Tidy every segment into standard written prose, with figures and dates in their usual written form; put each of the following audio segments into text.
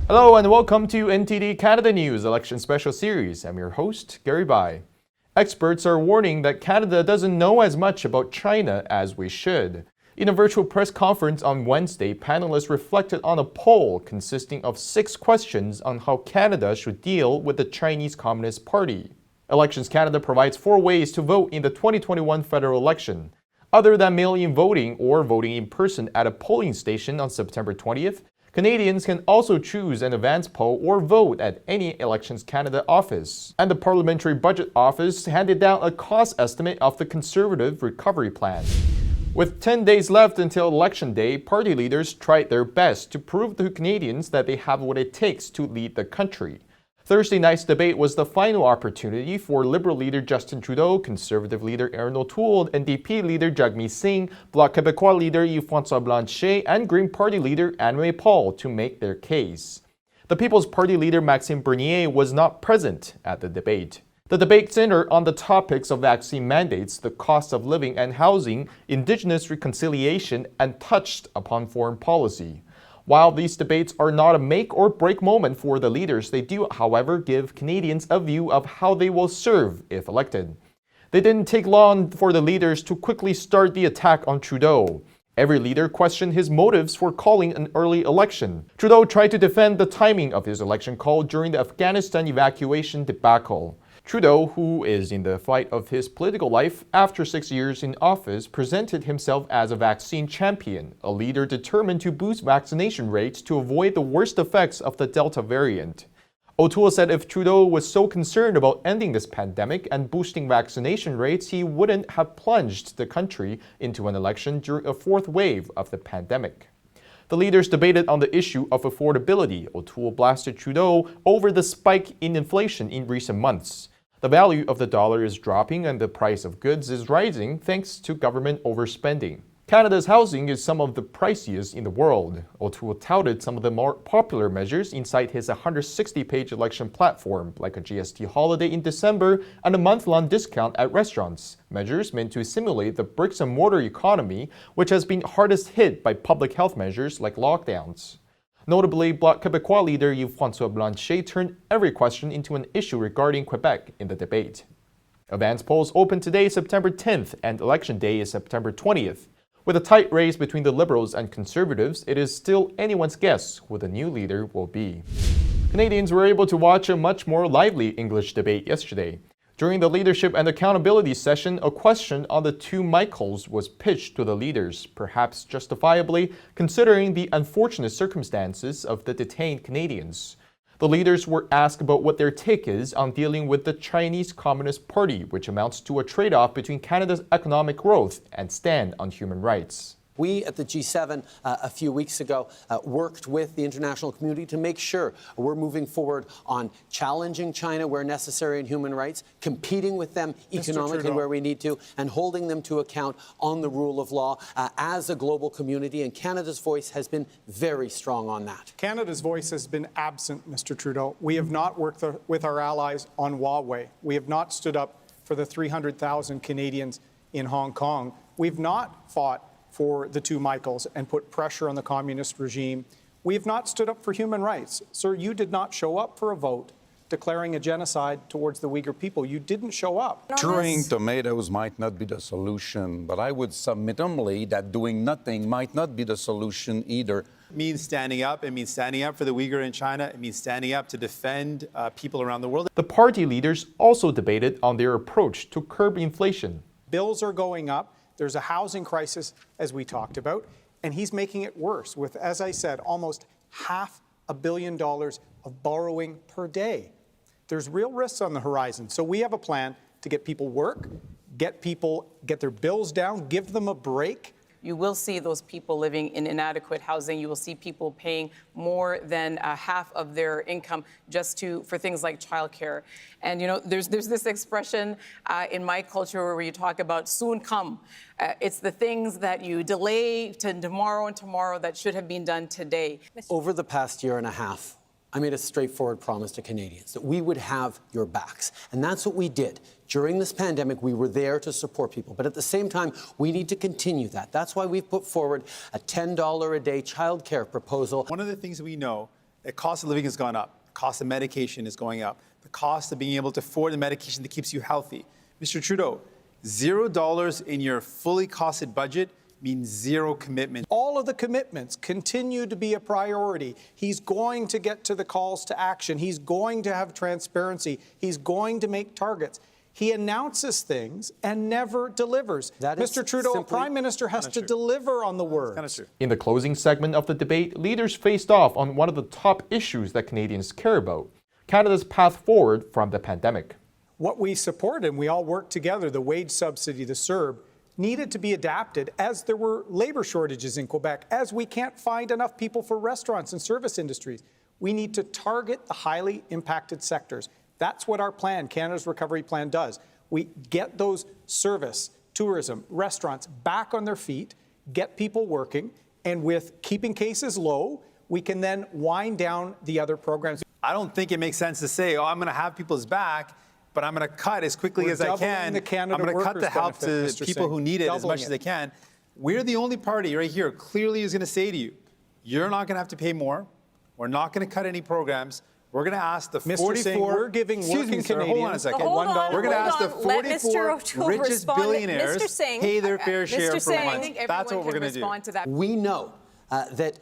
Hello and welcome to NTD Canada News Election Special Series. I'm your host, Gary Bai. Experts are warning that Canada doesn't know as much about China as we should. In a virtual press conference on Wednesday, panelists reflected on a poll consisting of 6 questions on how Canada should deal with the Chinese Communist Party. Elections Canada provides 4 ways to vote in the 2021 federal election. Other than mail-in voting or voting in person at a polling station on September 20th, Canadians can also choose an advance poll or vote at any Elections Canada office. And the Parliamentary Budget Office handed down a cost estimate of the Conservative Recovery Plan. With 10 days left until Election Day, party leaders tried their best to prove to Canadians that they have what it takes to lead the country. Thursday night's debate was the final opportunity for Liberal leader Justin Trudeau, Conservative leader Erin O'Toole, NDP leader Jagmeet Singh, Bloc Québécois leader Yves-François Blanchet, and Green Party leader Anne-Marie Paul to make their case. The People's Party leader Maxime Bernier was not present at the debate. The debate centered on the topics of vaccine mandates, the cost of living and housing, Indigenous reconciliation, and touched upon foreign policy. While these debates are not a make-or-break moment for the leaders, they do, however, give Canadians a view of how they will serve if elected. They didn't take long for the leaders to quickly start the attack on Trudeau. Every leader questioned his motives for calling an early election. Trudeau tried to defend the timing of his election call during the Afghanistan evacuation debacle. Trudeau, who is in the fight of his political life after 6 years in office, presented himself as a vaccine champion, a leader determined to boost vaccination rates to avoid the worst effects of the Delta variant. O'Toole said if Trudeau was so concerned about ending this pandemic and boosting vaccination rates, he wouldn't have plunged the country into an election during a 4th wave of the pandemic. The leaders debated on the issue of affordability. O'Toole blasted Trudeau over the spike in inflation in recent months. The value of the dollar is dropping and the price of goods is rising thanks to government overspending. Canada's housing is some of the priciest in the world. O'Toole touted some of the more popular measures inside his 160-page election platform, like a GST holiday in December and a month-long discount at restaurants, measures meant to simulate the bricks-and-mortar economy, which has been hardest hit by public health measures like lockdowns. Notably, Bloc Québécois leader Yves-François Blanchet turned every question into an issue regarding Quebec in the debate. Advance polls open today, September 10th, and Election Day is September 20th. With a tight race between the Liberals and Conservatives, it is still anyone's guess who the new leader will be. Canadians were able to watch a much more lively English debate yesterday. During the Leadership and Accountability session, a question on the 2 Michaels was pitched to the leaders, perhaps justifiably, considering the unfortunate circumstances of the detained Canadians. The leaders were asked about what their take is on dealing with the Chinese Communist Party, which amounts to a trade-off between Canada's economic growth and stand on human rights. We at the G7 a few weeks ago worked with the international community to make sure we're moving forward on challenging China where necessary in human rights, competing with them economically where we need to, and holding them to account on the rule of law as a global community. And Canada's voice has been very strong on that. Canada's voice has been absent, Mr. Trudeau. We have not worked with our allies on Huawei. We have not stood up for the 300,000 Canadians in Hong Kong. We've not fought for the 2 Michaels and put pressure on the communist regime. We have not stood up for human rights. Sir, you did not show up for a vote declaring a genocide towards the Uyghur people. You didn't show up. Throwing tomatoes might not be the solution, but I would submit humbly that doing nothing might not be the solution either. It means standing up. It means standing up for the Uyghur in China. It means standing up to defend people around the world. The party leaders also debated on their approach to curb inflation. Bills are going up. There's a housing crisis, as we talked about, and he's making it worse with, as I said, almost $500 million of borrowing per day. There's real risks on the horizon. So we have a plan to get people work, get their bills down, give them a break. You will see those people living in inadequate housing. You will see people paying more than half of their income just for things like childcare. And, you know, there's this expression in my culture where you talk about soon come. It's the things that you delay to tomorrow and tomorrow that should have been done today. Over the past year and a half, I made a straightforward promise to Canadians that we would have your backs. And that's what we did. During this pandemic, we were there to support people. But at the same time, we need to continue that. That's why we've put forward a $10 a day childcare proposal. One of the things we know The cost of living has gone up. The cost of medication is going up. The cost of being able to afford the medication that keeps you healthy. Mr. Trudeau, $0 in your fully costed budget means zero commitment. All of the commitments continue to be a priority. He's going to get to the calls to action. He's going to have transparency. He's going to make targets. He announces things and never delivers. Mr. Trudeau, a prime minister has to deliver on the words. Kind of true. In the closing segment of the debate, leaders faced off on one of the top issues that Canadians care about: Canada's path forward from the pandemic. What we support, and we all work together, the wage subsidy, the CERB, needed to be adapted as there were labor shortages in Quebec, as we can't find enough people for restaurants and service industries. We need to target the highly impacted sectors. That's what our plan, Canada's Recovery Plan, does. We get those service, tourism, restaurants back on their feet, get people working, and with keeping cases low, we can then wind down the other programs. I don't think it makes sense to say, oh, I'm going to have people's back, but I'm going to cut as quickly as I can. I'm going to cut the help to people who need it as much as they can. We're the only party right here clearly is going to say to you, you're not going to have to pay more. We're not going to cut any programs. We're going to ask the 44. We're giving working Canadians. Hold on a second. $1. We're going to ask the 44 richest billionaires pay their fair share for once. That's what we're going to do. We know that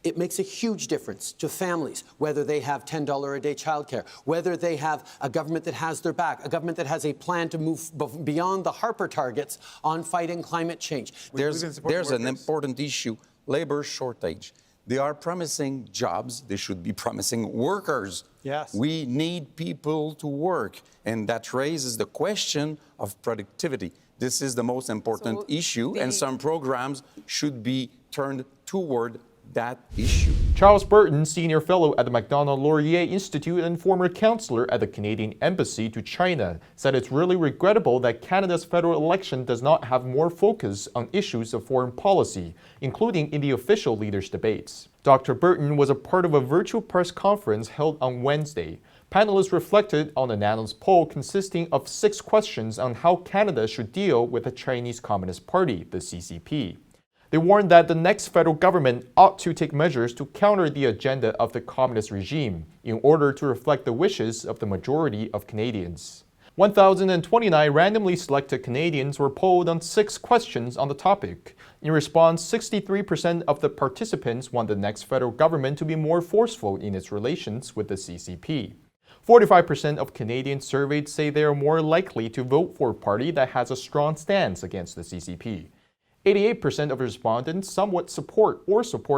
it makes a huge difference to families, whether they have $10 a day childcare, whether they have a government that has their back, a government that has a plan to move beyond the Harper targets on fighting climate change. There's an important issue, labor shortage. They are promising jobs. They should be promising workers. Yes. We need people to work, and that raises the question of productivity. This is the most important issue, and some programs should be turned toward that issue. Charles Burton, Senior Fellow at the Macdonald-Laurier Institute and former counselor at the Canadian Embassy to China, said it's really regrettable that Canada's federal election does not have more focus on issues of foreign policy, including in the official leaders' debates. Dr. Burton was a part of a virtual press conference held on Wednesday. Panelists reflected on an analyst poll consisting of 6 questions on how Canada should deal with the Chinese Communist Party, the CCP. They warned that the next federal government ought to take measures to counter the agenda of the communist regime in order to reflect the wishes of the majority of Canadians. 1,029 randomly selected Canadians were polled on 6 questions on the topic. In response, 63% of the participants want the next federal government to be more forceful in its relations with the CCP. 45% of Canadians surveyed say they are more likely to vote for a party that has a strong stance against the CCP. 88% of respondents somewhat support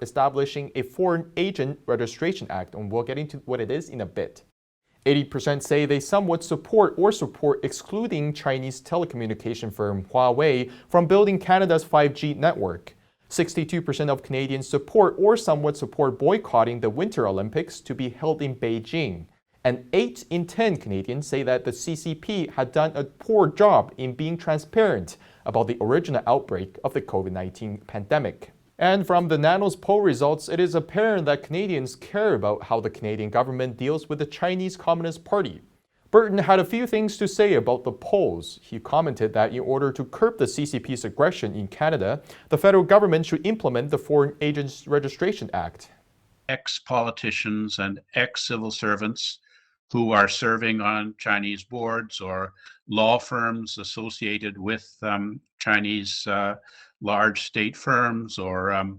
establishing a Foreign Agent Registration Act, and we'll get into what it is in a bit. 80% say they somewhat support excluding Chinese telecommunication firm Huawei from building Canada's 5G network. 62% of Canadians support boycotting the Winter Olympics to be held in Beijing. And 8 in 10 Canadians say that the CCP had done a poor job in being transparent about the original outbreak of the COVID-19 pandemic. And from the Nanos poll results, it is apparent that Canadians care about how the Canadian government deals with the Chinese Communist Party. Burton had a few things to say about the polls. He commented that in order to curb the CCP's aggression in Canada, the federal government should implement the Foreign Agents Registration Act. Ex-politicians and ex-civil servants who are serving on Chinese boards or law firms associated with Chinese large state firms or, on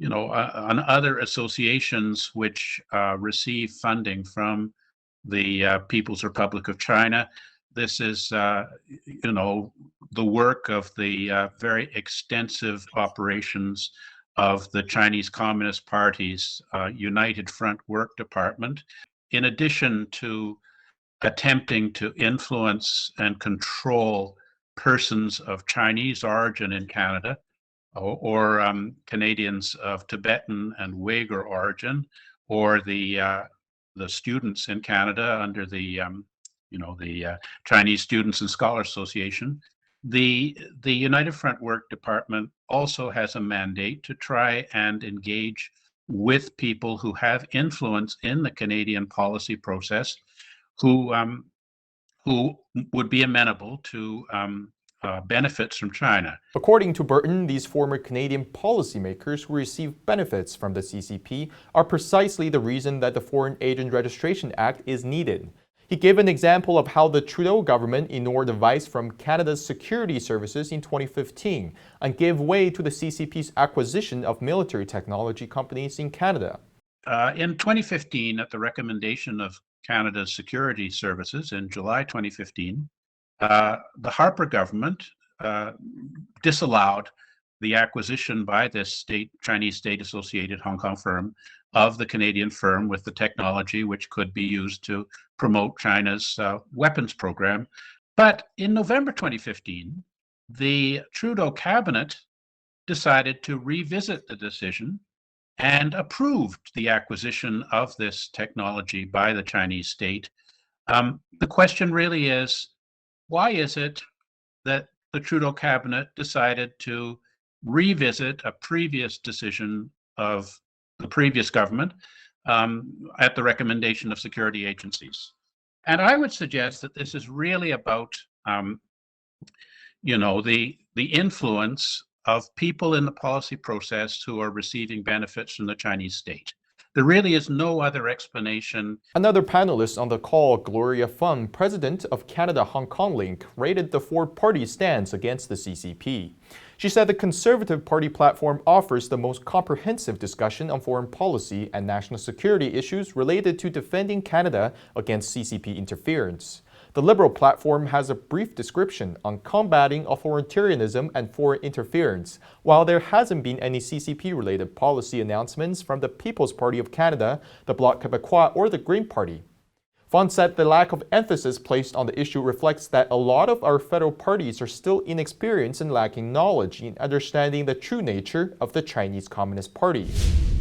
other associations which receive funding from the People's Republic of China. This is, the work of the very extensive operations of the Chinese Communist Party's United Front Work Department. In addition to attempting to influence and control persons of Chinese origin in Canada or Canadians of Tibetan and Uyghur origin, or the students in Canada under the Chinese Students and Scholars Association, the United Front Work Department also has a mandate to try and engage with people who have influence in the Canadian policy process, who would be amenable to benefits from China. According to Burton, these former Canadian policymakers who receive benefits from the CCP are precisely the reason that the Foreign Agent Registration Act is needed. He gave an example of how the Trudeau government ignored advice from Canada's security services in 2015 and gave way to the CCP's acquisition of military technology companies in Canada. In 2015, at the recommendation of Canada's security services in July 2015, the Harper government disallowed the acquisition by this Chinese state-associated Hong Kong firm of the Canadian firm with the technology which could be used to promote China's weapons program. But in November 2015, the Trudeau cabinet decided to revisit the decision and approved the acquisition of this technology by the Chinese state. The question really is, why is it that the Trudeau cabinet decided to revisit a previous decision of the previous government at the recommendation of security agencies? And I would suggest that this is really about, the influence of people in the policy process who are receiving benefits from the Chinese state. There really is no other explanation. Another panelist on the call, Gloria Fung, president of Canada-Hong Kong Link, rated the four-party stance against the CCP. She said the Conservative Party platform offers the most comprehensive discussion on foreign policy and national security issues related to defending Canada against CCP interference. The Liberal platform has a brief description on combating authoritarianism and foreign interference, while there hasn't been any CCP-related policy announcements from the People's Party of Canada, the Bloc Québécois, or the Green Party. Fon said the lack of emphasis placed on the issue reflects that a lot of our federal parties are still inexperienced and lacking knowledge in understanding the true nature of the Chinese Communist Party.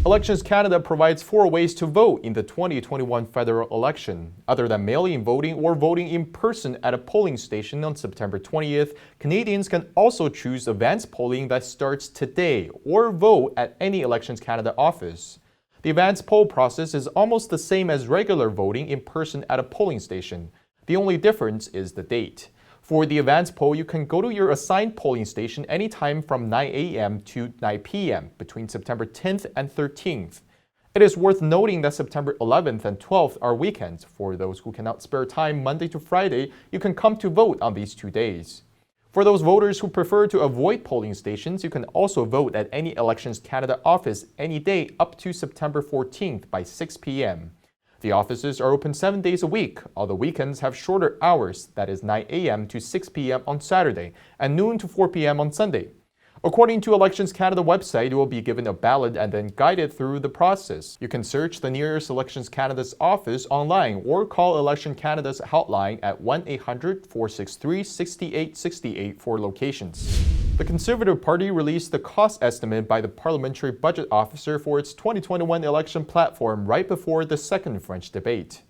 Elections Canada provides 4 ways to vote in the 2021 federal election. Other than mail-in voting or voting in person at a polling station on September 20th, Canadians can also choose advance polling that starts today or vote at any Elections Canada office. The advance poll process is almost the same as regular voting in person at a polling station. The only difference is the date. For the advance poll, you can go to your assigned polling station anytime from 9 a.m. to 9 p.m. between September 10th and 13th. It is worth noting that September 11th and 12th are weekends. For those who cannot spare time Monday to Friday, you can come to vote on these 2 days. For those voters who prefer to avoid polling stations, you can also vote at any Elections Canada office any day up to September 14th by 6 p.m. The offices are open 7 days a week. All the weekends have shorter hours, that is 9 a.m. to 6 p.m. on Saturday and noon to 4 p.m. on Sunday. According to Elections Canada website, you will be given a ballot and then guided through the process. You can search the nearest Elections Canada's office online or call Election Canada's hotline at 1-800-463-6868 for locations. The Conservative Party released the cost estimate by the Parliamentary Budget Officer for its 2021 election platform right before the second French debate.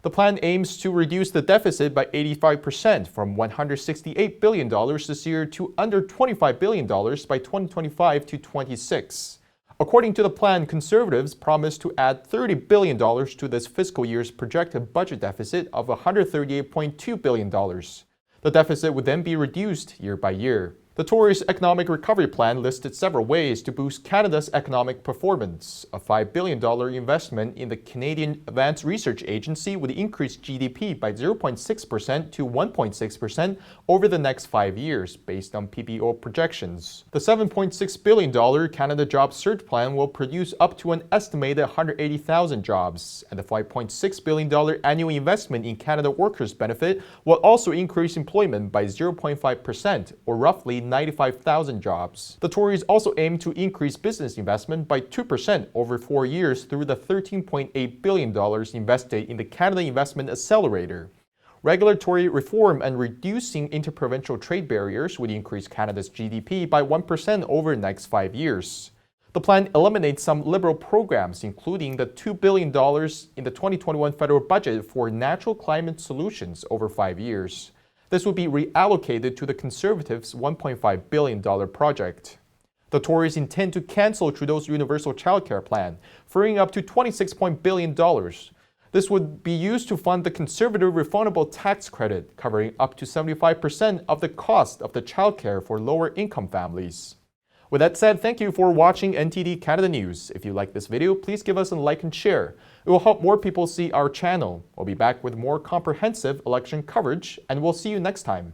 The plan aims to reduce the deficit by 85% from $168 billion this year to under $25 billion by 2025 to 26. According to the plan, Conservatives promise to add $30 billion to this fiscal year's projected budget deficit of $138.2 billion. The deficit would then be reduced year by year. The Tories' economic recovery plan listed several ways to boost Canada's economic performance. A $5 billion investment in the Canadian Advanced Research Agency would increase GDP by 0.6% to 1.6% over the next 5 years, based on PBO projections. The $7.6 billion Canada Jobs Surge Plan will produce up to an estimated 180,000 jobs, and the $5.6 billion annual investment in Canada Workers' Benefit will also increase employment by 0.5%, or roughly 95,000 jobs. The Tories also aim to increase business investment by 2% over 4 years through the $13.8 billion invested in the Canada Investment Accelerator. Regulatory reform and reducing interprovincial trade barriers would increase Canada's GDP by 1% over the next 5 years. The plan eliminates some Liberal programs, including the $2 billion in the 2021 federal budget for natural climate solutions over 5 years. This would be reallocated to the Conservatives' $1.5 billion project. The Tories intend to cancel Trudeau's universal childcare plan, freeing up to $26 billion. This would be used to fund the conservative refundable tax credit, covering up to 75% of the cost of the childcare for lower-income families. With that said, thank you for watching NTD Canada News. If you like this video, please give us a like and share. It will help more people see our channel. We'll be back with more comprehensive election coverage, and we'll see you next time.